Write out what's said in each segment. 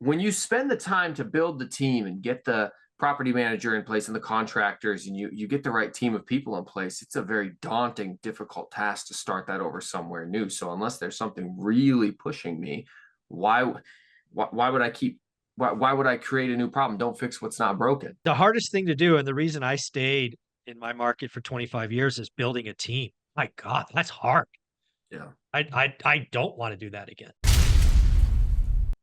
when you spend the time to build the team and get the property manager in place and the contractors, and you get the right team of people in place, it's a very daunting, difficult task to start that over somewhere new. So unless there's something really pushing me, why would I keep why would I create a new problem? Don't fix what's not broken. The hardest thing to do, and the reason I stayed in my market for 25 years, is building a team. My God, that's hard. Yeah. I don't want to do that again.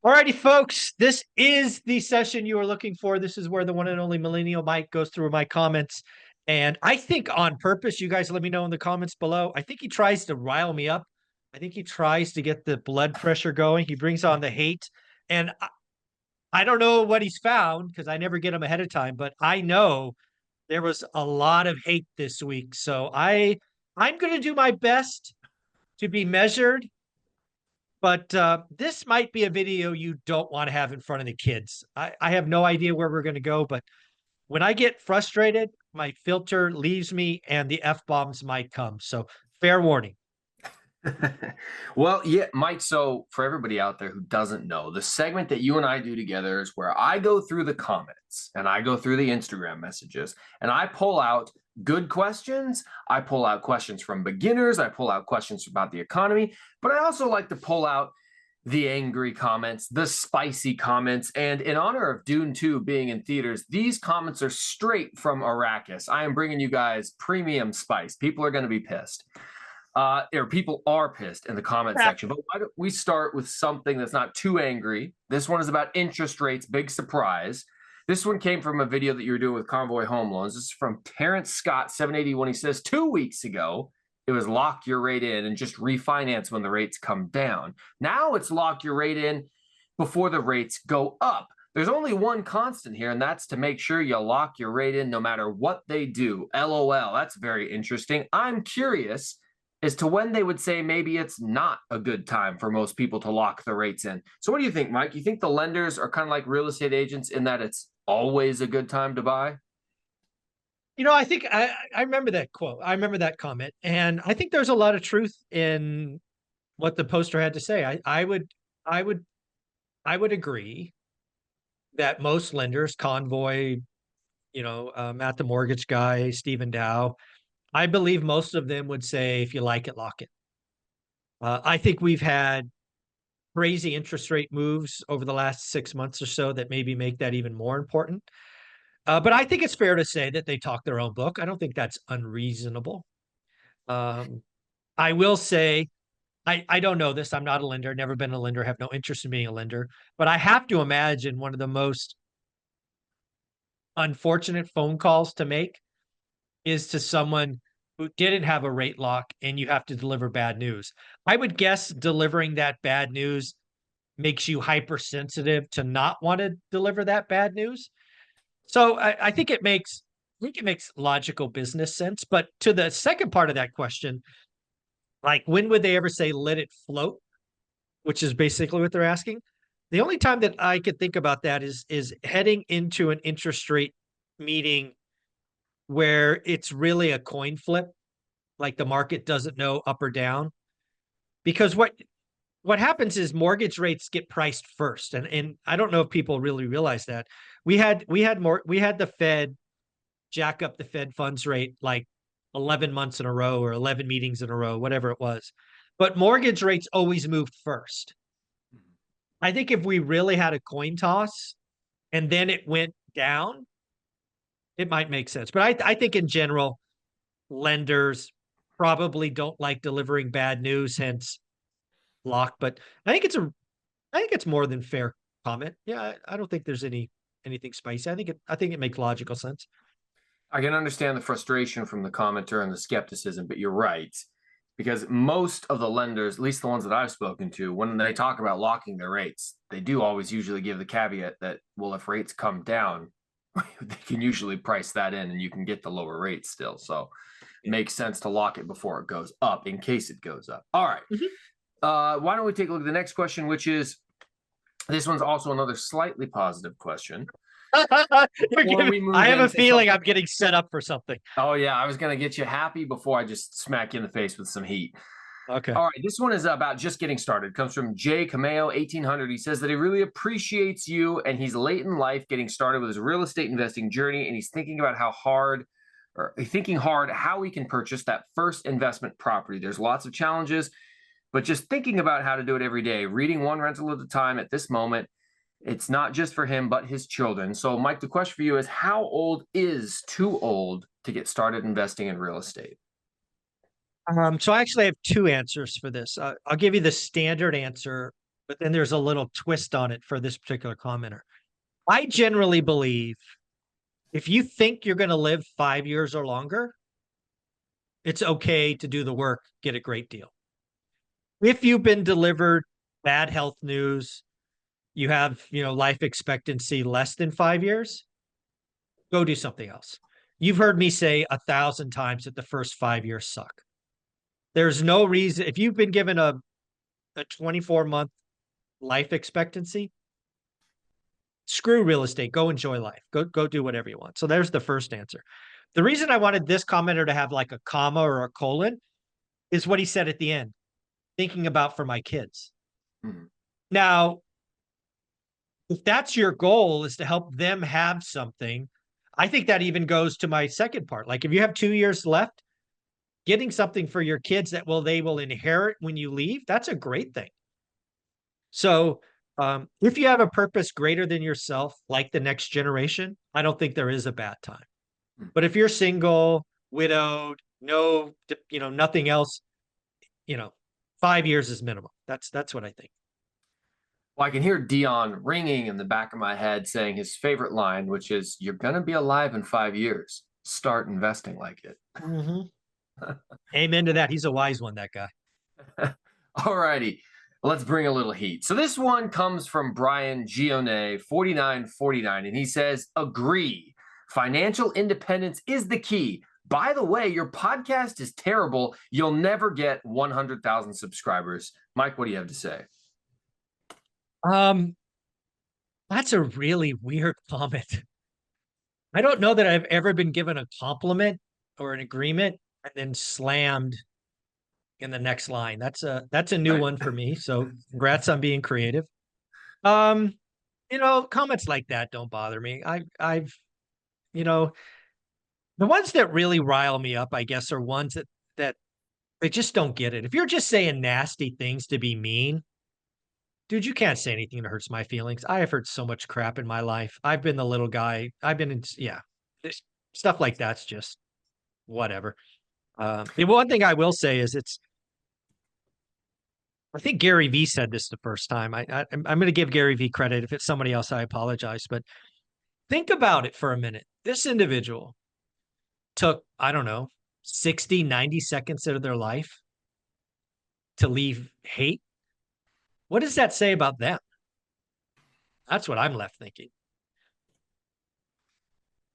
All righty, folks, this is the session you are looking for. This is where the one and only Millennial Mike goes through my comments. And I think on purpose, you guys let me know in the comments below. I think he tries to rile me up. I think he tries to get the blood pressure going. He brings on the hate. And I don't know what he's found because I never get him ahead of time, but I know there was a lot of hate this week. So I'm going to do my best to be measured. But this might be a video you don't want to have in front of the kids. I have no idea where we're going to go, but when I get frustrated, my filter leaves me and the F-bombs might come. So fair warning. Well, yeah, Mike, so for everybody out there who doesn't know, the segment that you and I do together is where I go through the comments and I go through the Instagram messages and I pull out good questions. I pull out questions from beginners. I pull out questions about the economy, but I also like to pull out the angry comments, the spicy comments. And in honor of Dune 2 being in theaters, these comments are straight from Arrakis. I am bringing you guys premium spice. People are going to be pissed. Or people are pissed in the comment section. But why don't we start with something that's not too angry? This one is about interest rates. Big surprise. This one came from a video that you were doing with Convoy Home Loans. This is from Terrence Scott 781. He says 2 weeks ago, it was lock your rate in and just refinance when the rates come down. Now it's lock your rate in before the rates go up. There's only one constant here, and that's to make sure you lock your rate in no matter what they do. LOL. That's very interesting. I'm curious as to when they would say maybe it's not a good time for most people to lock the rates in. So what do you think, Mike? You think the lenders are kind of like real estate agents in that it's always a good time to buy? You know, I think I remember that quote. I remember that comment. And I think there's a lot of truth in what the poster had to say. I would agree that most lenders, Convoy, Matt the mortgage guy, Stephen Dow, I believe most of them would say, if you like it, lock it. I think we've had crazy interest rate moves over the last 6 months or so that maybe make that even more important. But I think it's fair to say that they talk their own book. I don't think that's unreasonable. I will say, I don't know this. I'm not a lender, never been a lender, have no interest in being a lender. But I have to imagine one of the most unfortunate phone calls to make is to someone who didn't have a rate lock and you have to deliver bad news. I would guess delivering that bad news makes you hypersensitive to not want to deliver that bad news. So I think it makes logical business sense. But to the second part of that question, like when would they ever say let it float, which is basically what they're asking. The only time that I could think about that is heading into an interest rate meeting where it's really a coin flip, like the market doesn't know up or down. Because what happens is mortgage rates get priced first. And I don't know if people really realize that. We had the Fed jack up the Fed funds rate like 11 months in a row or 11 meetings in a row, whatever it was. But mortgage rates always moved first. I think if we really had a coin toss and then it went down, it might make sense. But I think in general, lenders probably don't like delivering bad news, hence lock. But I think it's more than fair comment. Yeah, I don't think there's anything spicy. I think it makes logical sense. I can understand the frustration from the commenter and the skepticism, but you're right. Because most of the lenders, at least the ones that I've spoken to, when they talk about locking their rates, they do always usually give the caveat that, well, if rates come down, they can usually price that in and you can get the lower rates still. So it makes sense to lock it before it goes up in case it goes up. All right. Why don't we take a look at the next question, which is, this one's also another slightly positive question. I have a feeling I'm getting set up for something. Oh, yeah. I was going to get you happy before I just smack you in the face with some heat. Okay. All right, this one is about just getting started. Comes from Jay Cameo 1800. He says that he really appreciates you and he's late in life getting started with his real estate investing journey, and he's thinking about thinking hard how he can purchase that first investment property. There's lots of challenges, but just thinking about how to do it every day, reading one rental at a time at this moment, it's not just for him, but his children. So, Mike, the question for you is, how old is too old to get started investing in real estate? So I actually have two answers for this. I'll give you the standard answer, but then there's a little twist on it for this particular commenter. I generally believe if you think you're going to live 5 years or longer, it's okay to do the work, get a great deal. If you've been delivered bad health news, you have, life expectancy less than 5 years, go do something else. You've heard me say 1,000 times that the first 5 years suck. There's no reason, if you've been given a 24-month life expectancy, screw real estate, go enjoy life, go do whatever you want. So there's the first answer. The reason I wanted this commenter to have like a comma or a colon is what he said at the end, thinking about for my kids. Mm-hmm. Now, if that's your goal, is to help them have something, I think that even goes to my second part. Like if you have 2 years left, getting something for your kids that they will inherit when you leave, that's a great thing. So if you have a purpose greater than yourself, like the next generation, I don't think there is a bad time. But if you're single, widowed, no, nothing else, 5 years is minimum. That's what I think. Well, I can hear Dion ringing in the back of my head saying his favorite line, which is, "You're going to be alive in 5 years. Start investing like it." Mm-hmm. Amen to that. He's a wise one, that guy. All righty. Let's bring a little heat. So this one comes from Brian Gione, 4949, and he says, "Agree. Financial independence is the key. By the way, your podcast is terrible. You'll never get 100,000 subscribers." Mike, what do you have to say? That's a really weird comment. I don't know that I've ever been given a compliment or an agreement and then slammed in the next line. That's a new one for me. So congrats on being creative. Comments like that don't bother me. I've the ones that really rile me up, I guess, are ones that they just don't get it. If you're just saying nasty things to be mean, dude, you can't say anything that hurts my feelings. I have heard so much crap in my life. I've been the little guy. I've been in, yeah, stuff like that's just whatever. The one thing I will say is I think Gary Vee said this the first time. I'm going to give Gary Vee credit. If it's somebody else, I apologize. But think about it for a minute. This individual took, I don't know, 60, 90 seconds out of their life to leave hate. What does that say about them? That's what I'm left thinking.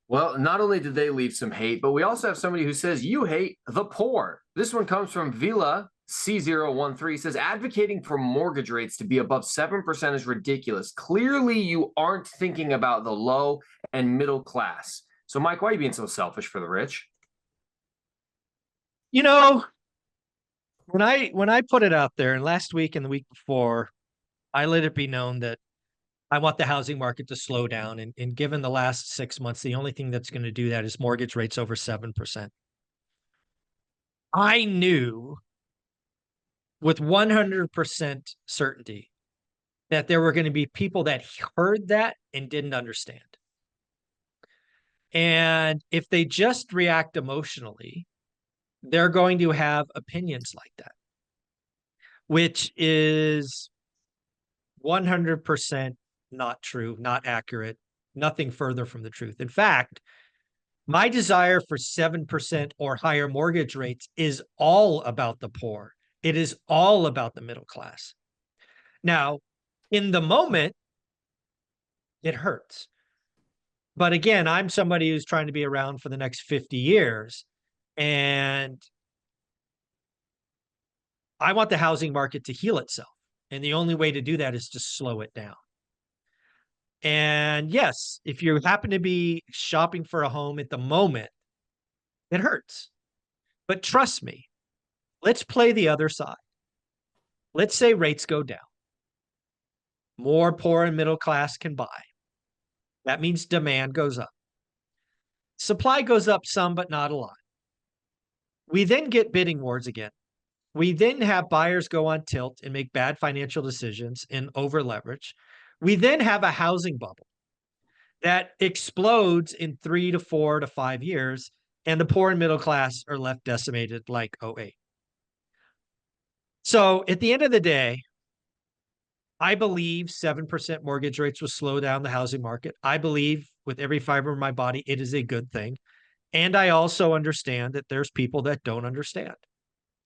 Well, not only did they leave some hate, but we also have somebody who says, "You hate the poor." This one comes from Vila C013. Says, "Advocating for mortgage rates to be above 7% is ridiculous. Clearly, you aren't thinking about the low and middle class." So, Mike, why are you being so selfish for the rich? When I put it out there, and last week and the week before, I let it be known that I want the housing market to slow down. And given the last 6 months, the only thing that's going to do that is mortgage rates over 7%. I knew with 100% certainty that there were going to be people that heard that and didn't understand. And if they just react emotionally, they're going to have opinions like that, which is 100% not true, not accurate, nothing further from the truth. In fact, my desire for 7% or higher mortgage rates is all about the poor. It is all about the middle class. Now, in the moment, it hurts. But again, I'm somebody who's trying to be around for the next 50 years. And I want the housing market to heal itself. And the only way to do that is to slow it down. And yes, if you happen to be shopping for a home at the moment, it hurts. But trust me, let's play the other side. Let's say rates go down. More poor and middle class can buy. That means demand goes up. Supply goes up some, but not a lot. We then get bidding wars again. We then have buyers go on tilt and make bad financial decisions and over leverage. We then have a housing bubble that explodes in 3 to 4 to 5 years, and the poor and middle class are left decimated like '08. So at the end of the day, I believe 7% mortgage rates will slow down the housing market. I believe with every fiber of my body, it is a good thing. And I also understand that there's people that don't understand.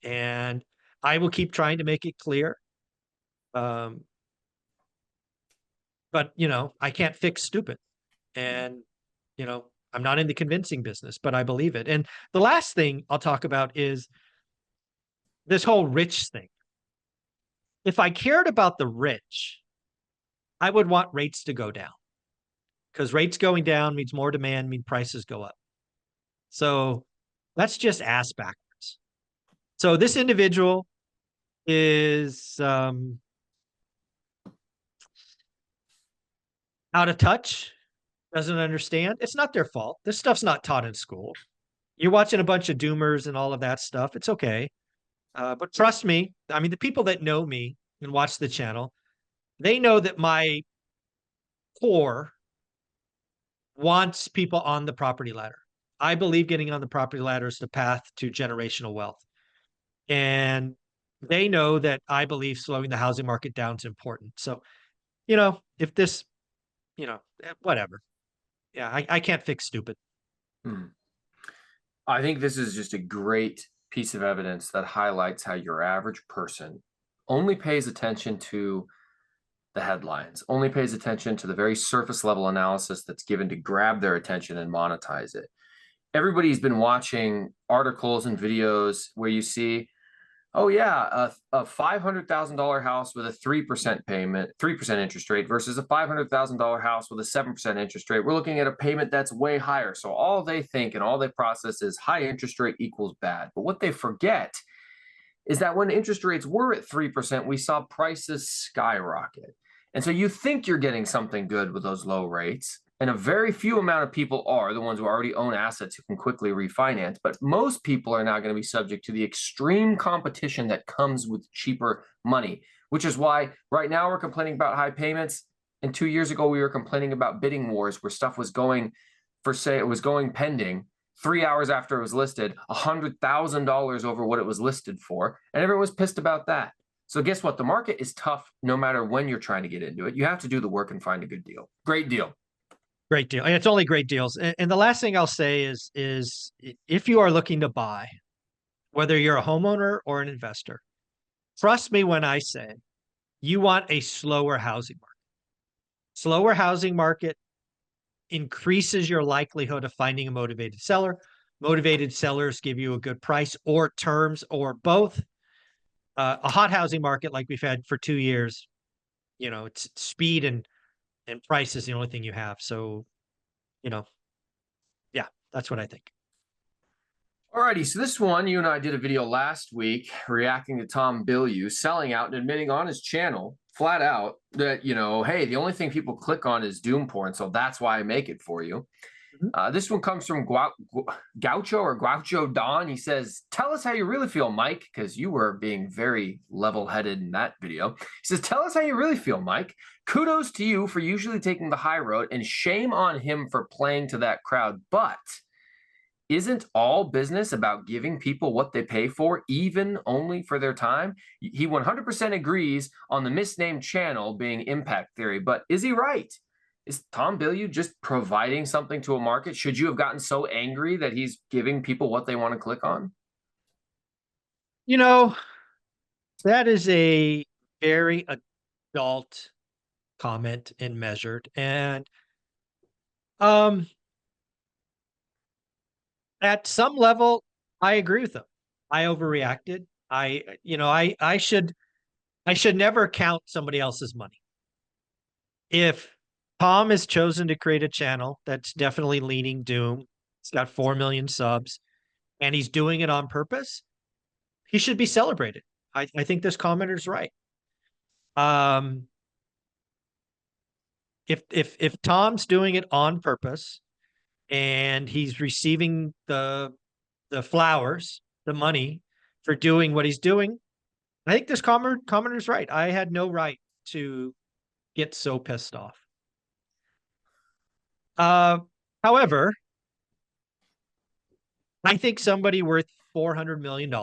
And I will keep trying to make it clear. Um, but, I can't fix stupid. And, I'm not in the convincing business, but I believe it. And the last thing I'll talk about is this whole rich thing. If I cared about the rich, I would want rates to go down, because rates going down means more demand, means prices go up. So let's just ask backwards. So this individual is out of touch, doesn't understand. It's not their fault. This stuff's not taught in school. You're watching a bunch of doomers and all of that stuff. It's okay. But trust me, I mean, the people that know me and watch the channel, they know that my core wants people on the property ladder. I believe getting on the property ladder is the path to generational wealth. And they know that I believe slowing the housing market down is important. So, if this, whatever. Yeah, I can't fix stupid. I think this is just a great piece of evidence that highlights how your average person only pays attention to the headlines, only pays attention to the very surface level analysis that's given to grab their attention and monetize it. Everybody's been watching articles and videos where you see, oh yeah, a $500,000 house with a 3% payment, 3% interest rate versus a $500,000 house with a 7% interest rate. We're looking at a payment that's way higher. So all they think and all they process is high interest rate equals bad. But what they forget is that when interest rates were at 3%, we saw prices skyrocket. And so you think you're getting something good with those low rates. And a very few amount of people are the ones who already own assets who can quickly refinance. But most people are now going to be subject to the extreme competition that comes with cheaper money, which is why right now we're complaining about high payments. And 2 years ago, we were complaining about bidding wars where stuff was going for sale, it was going pending 3 hours after it was listed, $100,000 over what it was listed for. And everyone was pissed about that. So guess what? The market is tough no matter when you're trying to get into it. You have to do the work and find a good deal. Great deal. Great deal. And it's only great deals. And the last thing I'll say is if you are looking to buy, whether you're a homeowner or an investor, trust me when I say you want a slower housing market. Slower housing market increases your likelihood of finding a motivated seller. Motivated sellers give you a good price or terms or both. A hot housing market like we've had for 2 years, it's speed and price is the only thing you have. So, yeah, that's what I think. Alrighty, so this one, you and I did a video last week reacting to Tom Bilyeu selling out and admitting on his channel flat out that, hey, the only thing people click on is doom porn, so that's why I make it for you. This one comes from Gaucho Don. He says, tell us how you really feel, Mike, because you were being very level-headed in that video. He says, tell us how you really feel, Mike. Kudos to you for usually taking the high road, and shame on him for playing to that crowd. But isn't all business about giving people what they pay for, even only for their time? He 100% agrees on the misnamed channel being impact theory, but is he right? Is Tom Bilyeu just providing something to a market? Should you have gotten so angry that he's giving people what they want to click on? That is a very adult comment and measured. And at some level, I agree with him. I overreacted. I should never count somebody else's money. If Tom has chosen to create a channel that's definitely leaning doom, it's got 4 million subs, and he's doing it on purpose, he should be celebrated. I think this commenter's right. Um, if Tom's doing it on purpose and he's receiving the flowers, the money for doing what he's doing, I think this commenter's right. I had no right to get so pissed off. However, I think somebody worth $400 million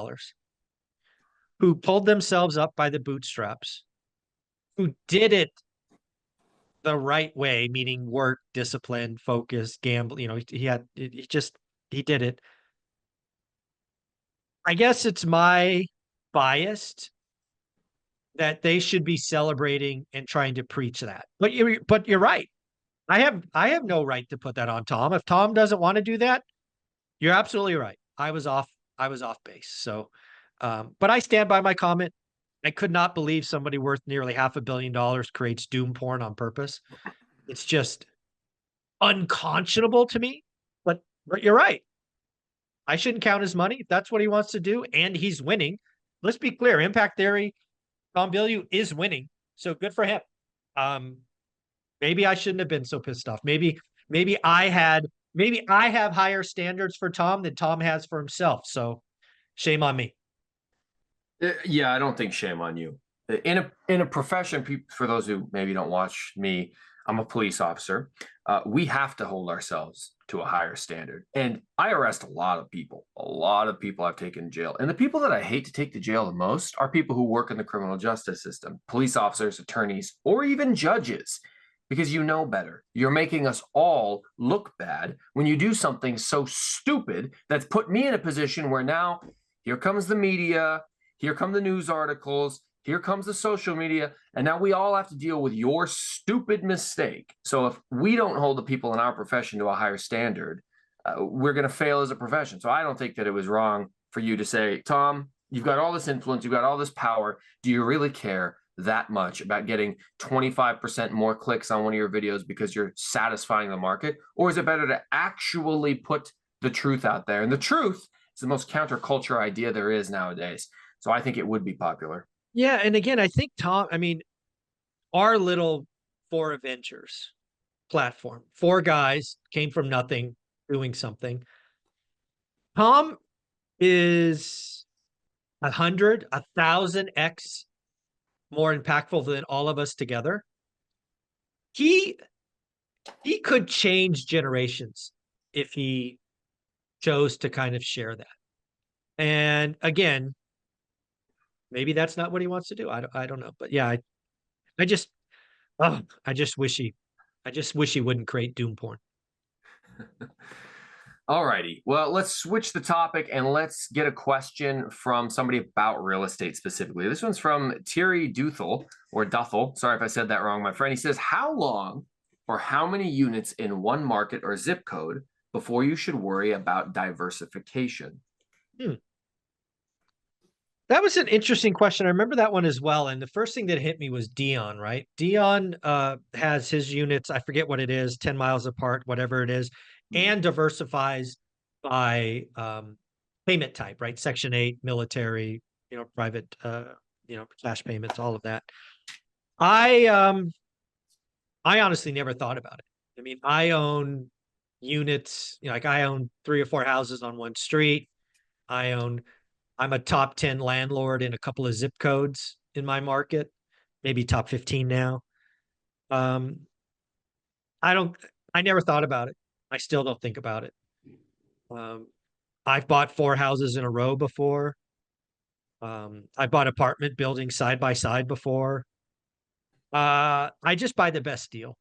who pulled themselves up by the bootstraps, who did it the right way, meaning work, discipline, focus, gamble, he did it. I guess it's my bias that they should be celebrating and trying to preach that. But you're right. I have no right to put that on Tom. If Tom doesn't want to do that, you're absolutely right. I was off base. So but I stand by my comment. I could not believe somebody worth nearly $500 million creates doom porn on purpose. It's just unconscionable to me. But you're right. I shouldn't count his money if that's what he wants to do, and he's winning. Let's be clear: impact theory, Tom Bilyeu is winning, so good for him. Maybe I shouldn't have been so pissed off. Maybe I have higher standards for Tom than Tom has for himself. So shame on me. Yeah, I don't think shame on you. In a profession, for those who maybe don't watch me, I'm a police officer. We have to hold ourselves to a higher standard. And I arrest a lot of people. A lot of people I've taken to jail. And the people that I hate to take to jail the most are people who work in the criminal justice system, police officers, attorneys, or even judges, because you know better. You're making us all look bad when you do something so stupid that's put me in a position where now here comes the media, here come the news articles, here comes the social media, and now we all have to deal with your stupid mistake. So if we don't hold the people in our profession to a higher standard, we're going to fail as a profession. So I don't think that it was wrong for you to say, Tom, you've got all this influence, you've got all this power. Do you really care that much about getting 25% more clicks on one of your videos because you're satisfying the market? Or is it better to actually put the truth out there? And the truth is the most counterculture idea there is nowadays. So I think it would be popular. Yeah, and again, I think Tom, our little Four Adventures platform, four guys came from nothing, doing something. Tom is 100, 1,000x more impactful than all of us together. He could change generations if he chose to kind of share that. And again, maybe that's not what he wants to do. I don't know. But yeah, I just wish he wouldn't create doom porn. All righty. Well, let's switch the topic and let's get a question from somebody about real estate specifically. This one's from Thierry Duthel, or Duthel. Sorry if I said that wrong, my friend. He says, how long or how many units in one market or zip code before you should worry about diversification? That was an interesting question. I remember that one as well. And the first thing that hit me was Dion, right? Dion has his units, I forget what it is, 10 miles apart, whatever it is, and diversifies by payment type, right? Section 8, military, private, cash payments, all of that. I honestly never thought about it. I own units, like I own 3 or 4 houses on one street. I'm a top 10 landlord in a couple of zip codes in my market, maybe top 15 now. I never thought about it. I still don't think about it. I've bought 4 houses in a row before. I bought apartment buildings side by side before. I just buy the best deal.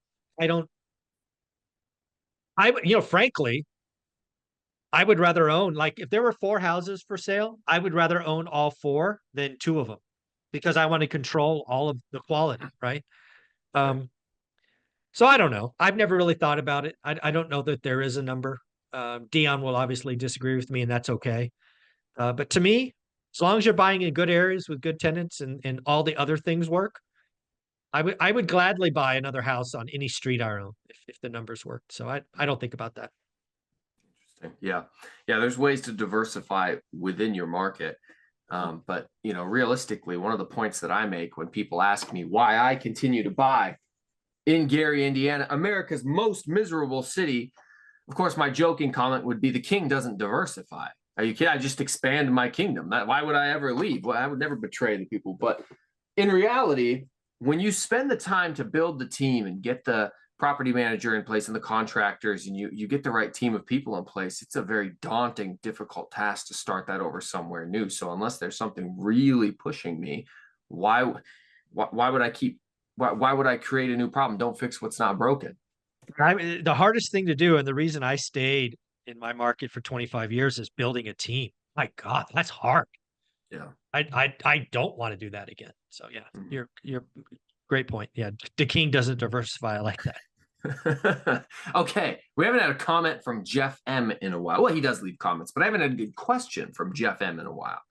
Frankly, I would rather own, like, if there were 4 houses for sale, I would rather own all 4 than 2 of them because I want to control all of the quality, right? So I don't know. I've never really thought about it. I don't know that there is a number. Dion will obviously disagree with me, and that's okay. But to me, as long as you're buying in good areas with good tenants and all the other things work, I would gladly buy another house on any street I own if the numbers work. So I don't think about that. Yeah. There's ways to diversify within your market. But realistically, one of the points that I make when people ask me why I continue to buy in Gary, Indiana, America's most miserable city, of course, my joking comment would be the king doesn't diversify. Are you kidding? I just expand my kingdom. Why would I ever leave? Well, I would never betray the people. But in reality, when you spend the time to build the team and get the property manager in place and the contractors, and you get the right team of people in place, it's a very daunting, difficult task to start that over somewhere new. So unless there's something really pushing me, why would I keep? Why would I create a new problem? Don't fix what's not broken. The hardest thing to do, and the reason I stayed in my market for 25 years, is building a team. My God, that's hard. Yeah. I don't want to do that again. So yeah, Mhm. you're great point. Yeah, the king doesn't diversify. I like that. Okay, we haven't had a comment from Jeff M in a while. Well, he does leave comments, but I haven't had a good question from Jeff M in a while.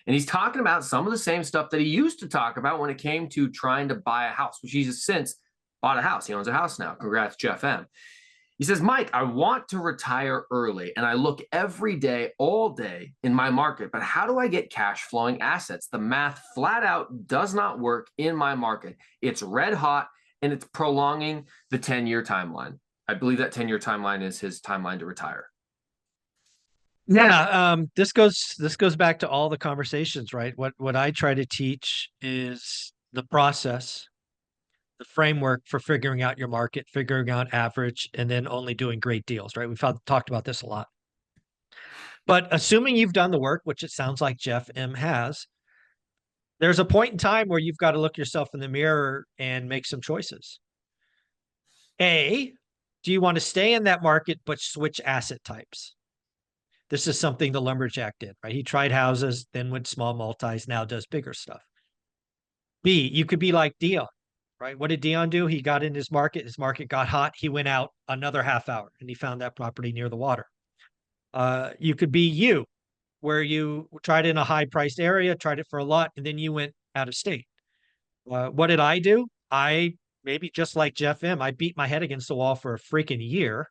And he's talking about some of the same stuff that he used to talk about when it came to trying to buy a house, which he's since bought a house. He owns a house now. Congrats, Jeff M. He says, Mike, I want to retire early and I look every day, all day in my market, but how do I get cash flowing assets? The math flat out does not work in my market. It's red hot and it's prolonging the 10-year timeline. I believe that 10-year timeline is his timeline to retire. Yeah, this goes back to all the conversations, right? What I try to teach is the process, the framework for figuring out your market, figuring out average, and then only doing great deals, right? We've talked about this a lot. But assuming you've done the work, which it sounds like Jeff M has, there's a point in time where you've got to look yourself in the mirror and make some choices. A, do you want to stay in that market but switch asset types? This is something the lumberjack did, right? He tried houses, then went small multis, now does bigger stuff. B, you could be like Dion, right? What did Dion do? He got in his market got hot, he went out another half hour and he found that property near the water. You could be you, where you tried in a high priced area, tried it for a lot, and then you went out of state. What did I do? I maybe just like Jeff M, I beat my head against the wall for a freaking year.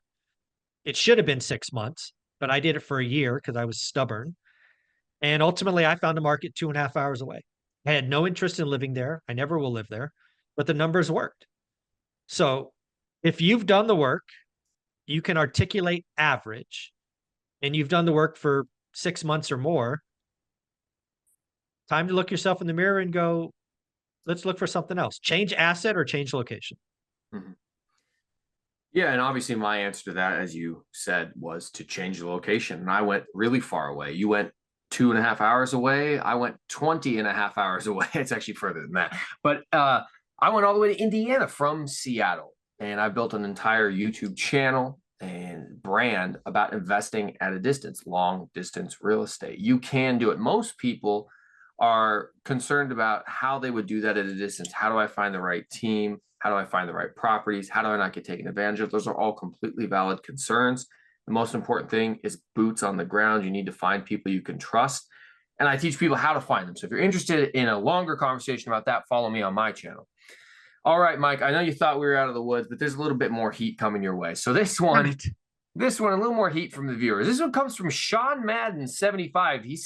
It should have been 6 months, but I did it for a year because I was stubborn. And ultimately, I found a market 2.5 hours away. I had no interest in living there. I never will live there, but the numbers worked. So if you've done the work, you can articulate average, and you've done the work for 6 months or more, time to look yourself in the mirror and go, let's look for something else. Change asset or change location. Mm-hmm. Yeah, and obviously my answer to that, as you said, was to change the location. And I went really far away. You went 2.5 hours away. I went 20.5 hours away. It's actually further than that. But I went all the way to Indiana from Seattle. And I built an entire YouTube channel and brand about investing at a distance, long distance real estate. You can do it. Most people are concerned about how they would do that at a distance. How do I find the right team? How do I find the right properties? How do I not get taken advantage of? Those are all completely valid concerns. The most important thing is boots on the ground. You need to find people you can trust. And I teach people how to find them. So if you're interested in a longer conversation about that, follow me on my channel. All right, Mike, I know you thought we were out of the woods, but there's a little bit more heat coming your way. So this one, a little more heat from the viewers. This one comes from Sean Madden 75. He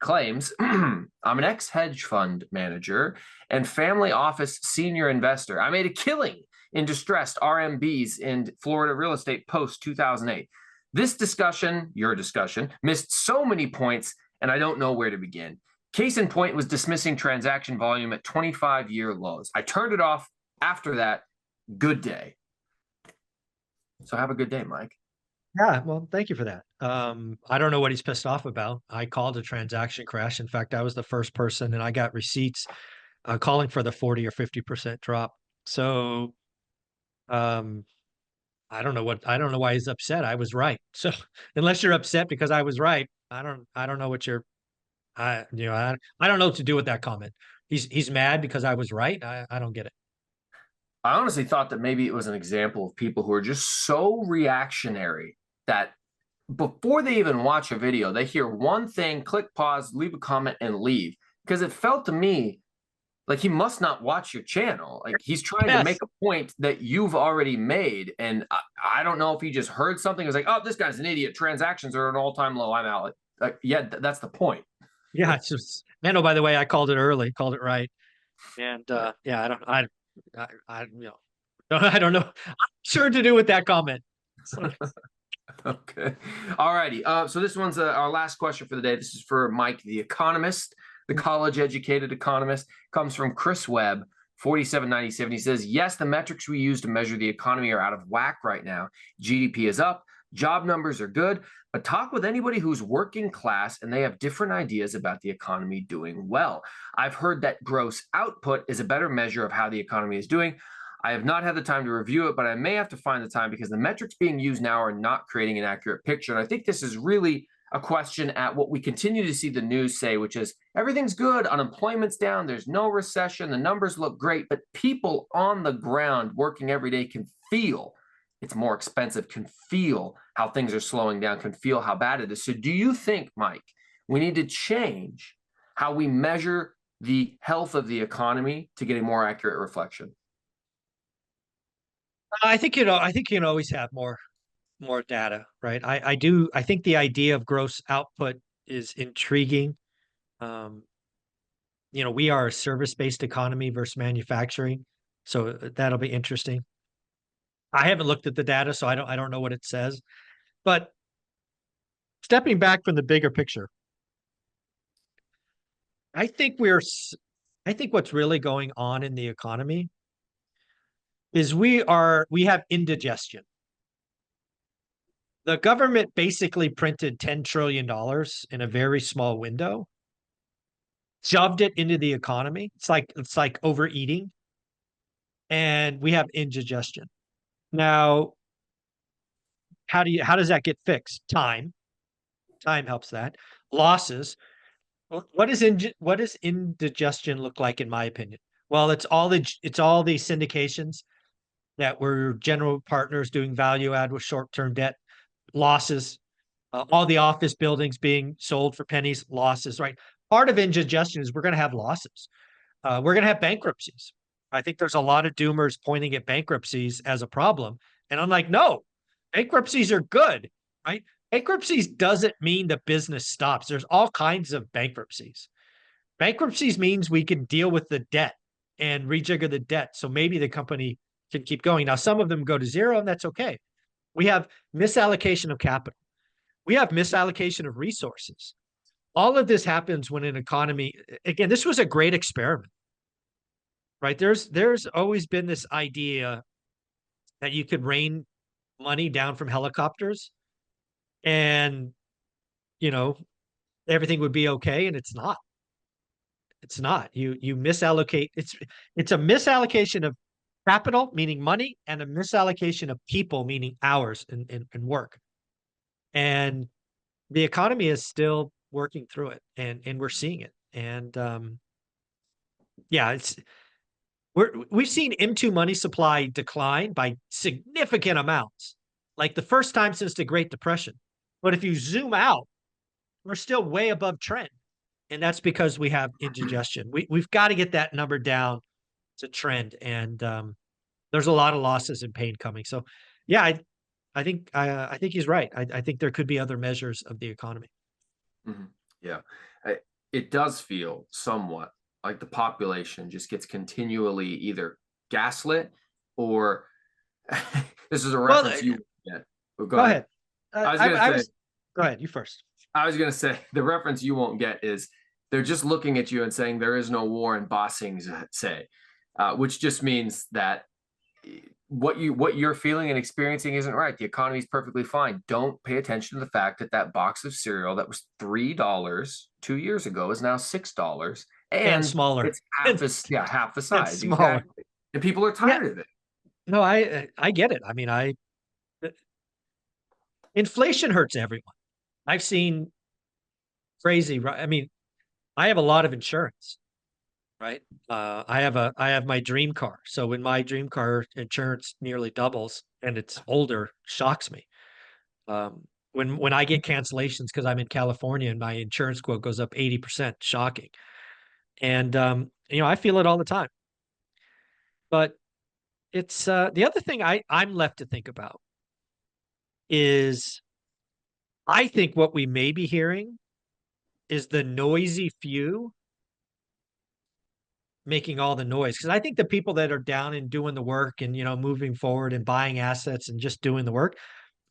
claims, I'm an ex-hedge fund manager and family office senior investor. I made a killing in distressed RMBs in Florida real estate post 2008. This discussion, your discussion, missed so many points, and I don't know where to begin. Case in point was dismissing transaction volume at 25-year lows. I turned it off after that. Good day. So have a good day, Mike. Yeah, well, thank you for that. I don't know what he's pissed off about. I called a transaction crash. In fact, I was the first person, and I got receipts calling for the 40 or 50% drop. So, I don't know why he's upset. I was right. So, unless you're upset because I was right, I don't know what you're. I don't know what to do with that comment. He's mad because I was right. I don't get it. I honestly thought that maybe it was an example of people who are just so reactionary that before they even watch a video, they hear one thing, click pause, leave a comment, and leave. Because it felt to me like he must not watch your channel. Like he's trying to make a point that you've already made. And I don't know if he just heard something. It was like, oh, this guy's an idiot. Transactions are at an all-time low. I'm out. Like, yeah, that's the point. Yeah, it's just man. Oh, by the way, I called it early, called it right, and yeah, you know, I don't know. I'm sure to do with that comment. So, Okay. All righty. So this one's our last question for the day. This is for Mike, the economist, the college educated economist. Comes from Chris Webb, 4797. He says, yes, the metrics we use to measure the economy are out of whack right now. GDP is up, job numbers are good, but talk with anybody who's working class and they have different ideas about the economy doing well. I've heard that gross output is a better measure of how the economy is doing. I have not had the time to review it, but I may have to find the time because the metrics being used now are not creating an accurate picture. And I think this is really a question at what we continue to see the news say, which is everything's good, unemployment's down, there's no recession, the numbers look great, but people on the ground working every day can feel it's more expensive, can feel how things are slowing down, can feel how bad it is. So do you think, Mike, we need to change how we measure the health of the economy to get a more accurate reflection? I think I think you can always have more data, right? I do. I think the idea of gross output is intriguing. Um, we are a service-based economy versus manufacturing, so that'll be interesting. I haven't looked at the data, so I don't know what it says. But stepping back from the bigger picture, I think I think what's really going on in the economy is we have indigestion. The government basically printed $10 trillion in a very small window, shoved it into the economy. It's like overeating, and we have indigestion. Now, how does that get fixed? Time. Time helps that. Losses. What does indigestion look like in my opinion? Well, it's all the syndications that were general partners doing value add with short-term debt, losses, all the office buildings being sold for pennies, losses, right? Part of indigestion is we're going to have losses. We're going to have bankruptcies. I think there's a lot of doomers pointing at bankruptcies as a problem. And I'm like, no, bankruptcies are good, right? Bankruptcies doesn't mean the business stops. There's all kinds of bankruptcies. Bankruptcies means we can deal with the debt and rejigger the debt. So maybe the company can keep going. Now, some of them go to zero, and that's okay. We have misallocation of capital. We have misallocation of resources. All of this happens when an economy, again, this was a great experiment, right? There's always been this idea that you could rain money down from helicopters and, you know, everything would be okay. And it's not. It's not. You misallocate. It's a misallocation of capital, meaning money, and a misallocation of people, meaning hours and work. And the economy is still working through it, and we're seeing it. And yeah, we've seen M2 money supply decline by significant amounts, like the first time since the Great Depression. But if you zoom out, we're still way above trend. And that's because we have indigestion. We've got to get that number down to trend. And there's a lot of losses and pain coming. So yeah, I think he's right. I think there could be other measures of the economy. Mhm. Yeah. It does feel somewhat like the population just gets continually either gaslit or this is a Well, reference you get. Oh, go go ahead. ahead. I was gonna I say, was go ahead. You first. I was gonna say the reference you won't get is they're just looking at you and saying there is no war in Bossing say, which just means that what you're feeling and experiencing isn't right. The economy is perfectly fine. Don't pay attention to the fact that that box of cereal that was $3 2 years ago is now $6, And and smaller. it's half the And size smaller. exactly. And people are Yeah. tired of it. No, I get it. I mean, inflation hurts everyone. I've seen crazy. I mean, I have a lot of insurance, right? I have my dream car. So when my dream car insurance nearly doubles and it's older, shocks me. When I get cancellations because I'm in California and my insurance quote goes up 80%, shocking. And I feel it all the time. But it's the other thing I'm left to think about is I think what we may be hearing is the noisy few making all the noise. Because I think the people that are down and doing the work and, moving forward and buying assets and just doing the work,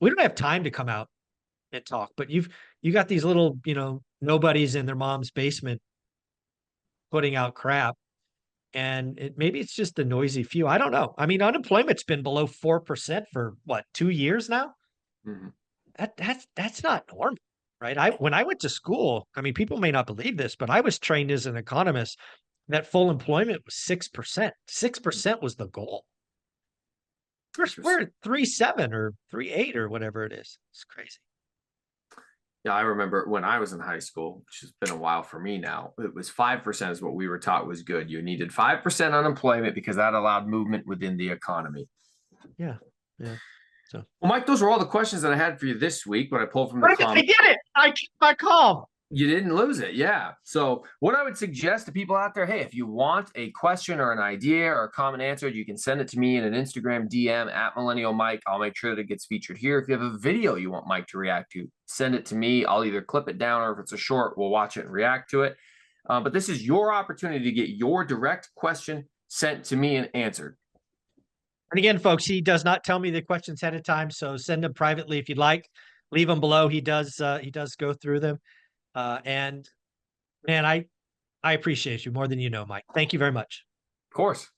we don't have time to come out and talk. But you got these little, nobodies in their mom's basement putting out crap. And maybe it's just the noisy few. I don't know. I mean, unemployment's been below 4% for what, 2 years now? Mm-hmm. That's not normal, right? When I went to school, I mean, people may not believe this, but I was trained as an economist that full employment was 6%. 6% was the goal. We're at 3.7 or 3.8 or whatever it is. It's crazy. Yeah, I remember when I was in high school, which has been a while for me now, it was 5% is what we were taught was good. You needed 5% unemployment because that allowed movement within the economy. Yeah. Yeah. So, well, Mike, those were all the questions that I had for you this week. What I pulled from the comments. I get it. I keep my calm. You didn't lose it. Yeah. So what I would suggest to people out there, hey, if you want a question or an idea or a comment answered, you can send it to me in an Instagram DM at Millennial Mic. I'll make sure that it gets featured here. If you have a video you want Mike to react to, send it to me. I'll either clip it down, or if it's a short, we'll watch it and react to it. But this is your opportunity to get your direct question sent to me and answered. And again, folks, he does not tell me the questions ahead of time, so send them privately if you'd like. Leave them below. He does go through them. And man, I appreciate you more than you know, Mike. Thank you very much. Of course.